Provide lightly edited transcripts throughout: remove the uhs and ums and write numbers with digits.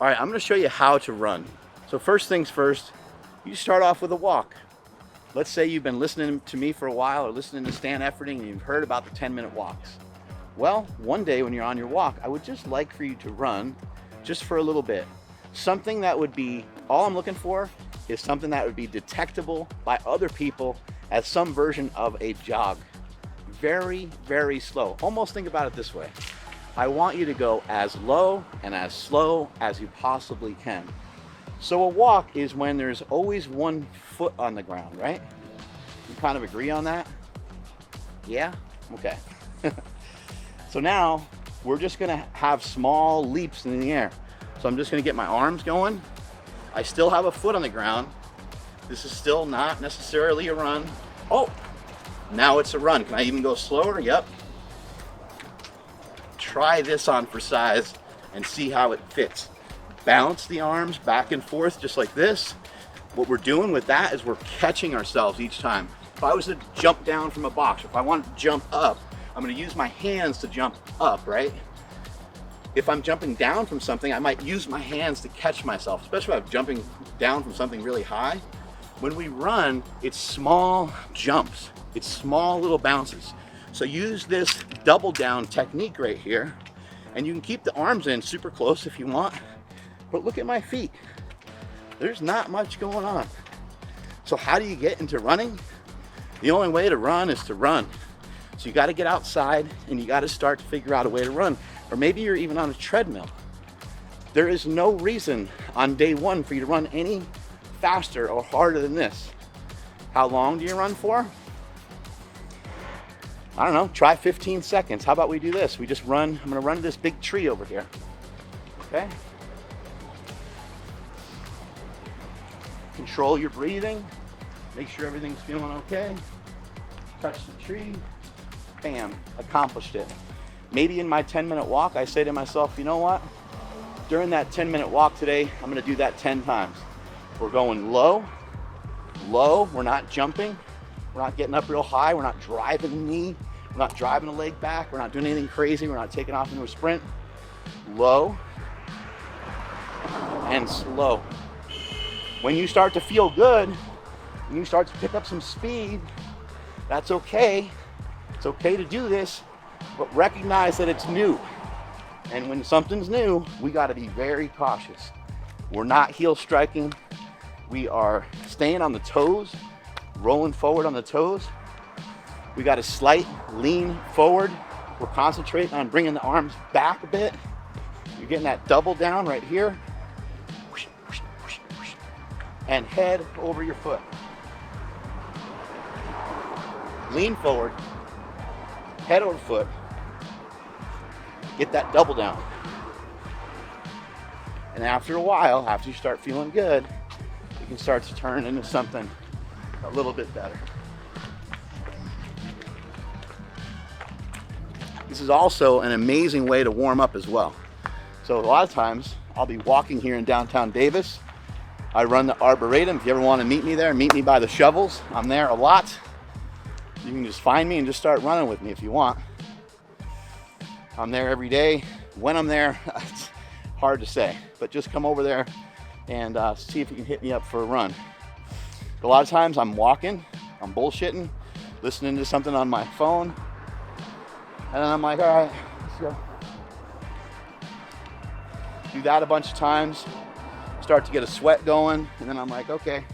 All right, I'm gonna show you how to run. So first things first, you start off with a walk. Let's say you've been listening to me for a while or listening to Stan Efferding and you've heard about the 10-minute walks. Well, one day when you're on your walk, I would just like for you to run just for a little bit. Something that would be, all I'm looking for is something that would be detectable by other people as some version of a jog. Very, very slow. Almost think about it this way. I want you to go as low and as slow as you possibly can. So a walk is when there's always one foot on the ground, right? You kind of agree on that? Yeah? Okay. So now we're just gonna have small leaps in the air. So I'm just gonna get my arms going. I still have a foot on the ground. This is still not necessarily a run. Oh, now it's a run. Can I even go slower? Yep. Try this on for size and see how it fits. Bounce the arms back and forth just like this. What we're doing with that is we're catching ourselves each time. If I was to jump down from a box, or if I want to jump up, I'm going to use my hands to jump up, right? If I'm jumping down from something, I might use my hands to catch myself, especially if I'm jumping down from something really high. When we run, it's small jumps. It's small little bounces. So use this double down technique right here, and you can keep the arms in super close if you want, but look at my feet. There's not much going on. So how do you get into running? The only way to run is to run. So you got to get outside and you got to start to figure out a way to run. Or maybe you're even on a treadmill. There is no reason on day one for you to run any faster or harder than this. How long do you run for? I don't know, try 15 seconds. How about we do this? We just run, I'm gonna run to this big tree over here. Okay? Control your breathing. Make sure everything's feeling okay. Touch the tree. Bam, accomplished it. Maybe in my 10-minute walk, I say to myself, you know what? During that 10-minute walk today, I'm gonna do that 10 times. We're going low, low, we're not jumping. We're not getting up real high. We're not driving the knee. We're not driving the leg back. We're not doing anything crazy. We're not taking off into a sprint. Low and slow. When you start to feel good, when you start to pick up some speed, that's okay. It's okay to do this, but recognize that it's new. And when something's new, we got to be very cautious. We're not heel striking. We are staying on the toes, rolling forward on the toes. We got a slight lean forward. We're concentrating on bringing the arms back a bit. You're getting that double down right here. And head over your foot. Lean forward, head over foot. Get that double down. And after a while, after you start feeling good, you can start to turn into something a little bit better. This is also an amazing way to warm up as well. So a lot of times I'll be walking here in downtown Davis. I run the Arboretum. If you ever want to meet me there, meet me by the shovels. I'm there a lot. You can just find me and just start running with me if you want. I'm there every day. When I'm there, it's hard to say, but just come over there and see if you can hit me up for a run. A lot of times I'm walking, I'm bullshitting, listening to something on my phone, and then I'm like, all right, let's go. Do that a bunch of times, start to get a sweat going, and then I'm like, okay,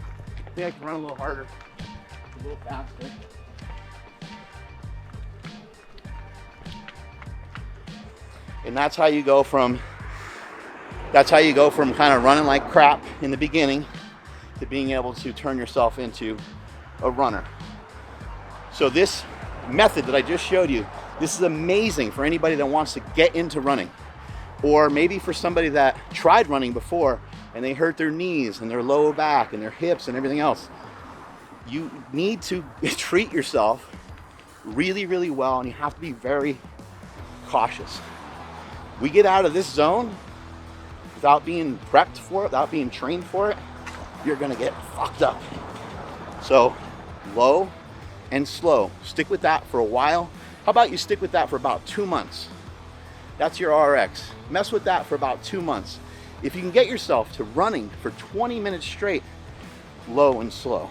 I think I can run a little harder, a little faster. And that's how you go from kind of running like crap in the beginning to being able to turn yourself into a runner. So this method that I just showed you, this is amazing for anybody that wants to get into running, or maybe for somebody that tried running before and they hurt their knees and their lower back and their hips and everything else. You need to treat yourself really, really well, and you have to be very cautious. We get out of this zone without being prepped for it, without being trained for it, you're gonna get fucked up. So low and slow. Stick with that for a while. How about you stick with that for about 2 months? That's your RX. Mess with that for about 2 months. If you can get yourself to running for 20 minutes straight, low and slow,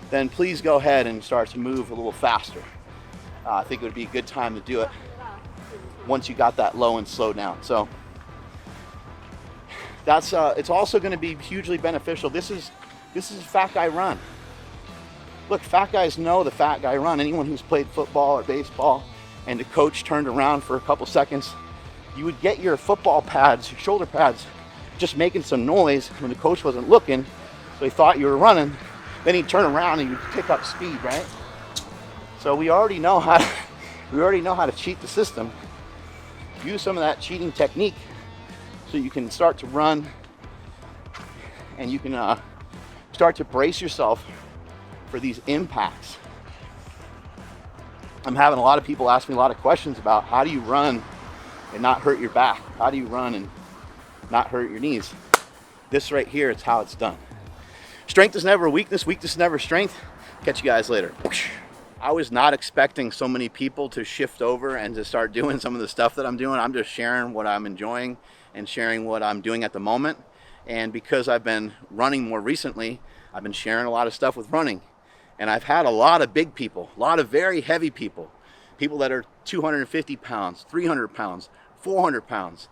then please go ahead and start to move a little faster. I think it would be a good time to do it once you got that low and slow down. So that's it's also going to be hugely beneficial. This is a fat guy run. Look, fat guys know the fat guy run. Anyone who's played football or baseball and the coach turned around for a couple seconds, you would get your football pads, your shoulder pads, just making some noise when the coach wasn't looking, so he thought you were running. Then he'd turn around and you'd pick up speed, right? So we already know how to cheat the system. Use some of that cheating technique so you can start to run, and you can start to brace yourself for these impacts. I'm having a lot of people ask me a lot of questions about how do you run and not hurt your back? How do you run and not hurt your knees? This right here is how it's done. Strength is never weakness, weakness is never strength. Catch you guys later. I was not expecting so many people to shift over and to start doing some of the stuff that I'm doing. I'm just sharing what I'm enjoying and sharing what I'm doing at the moment. And because I've been running more recently, I've been sharing a lot of stuff with running. And I've had a lot of big people, a lot of very heavy people, people that are 250 pounds, 300 pounds, 400 pounds,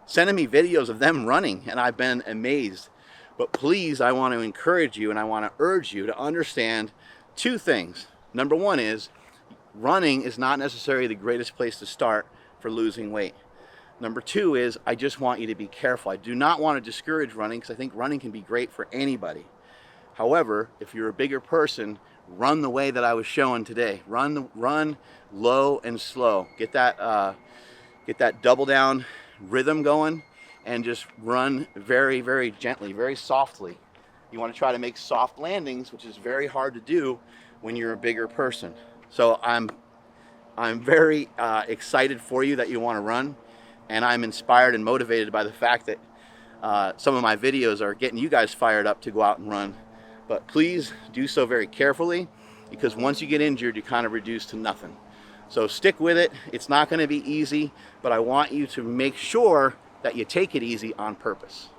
sending me videos of them running, and I've been amazed. But please, I want to encourage you and I want to urge you to understand two things. Number one is running is not necessarily the greatest place to start for losing weight. Number two is I just want you to be careful. I do not want to discourage running because I think running can be great for anybody. However, if you're a bigger person, run the way that I was showing today. Run low and slow. Get that double down rhythm going, and just run very, very gently, very softly. You want to try to make soft landings, which is very hard to do when you're a bigger person. So I'm very excited for you that you want to run, and I'm inspired and motivated by the fact that some of my videos are getting you guys fired up to go out and run. But please do so very carefully, because once you get injured, you kind of reduce to nothing. So stick with it. It's not going to be easy, but I want you to make sure that you take it easy on purpose.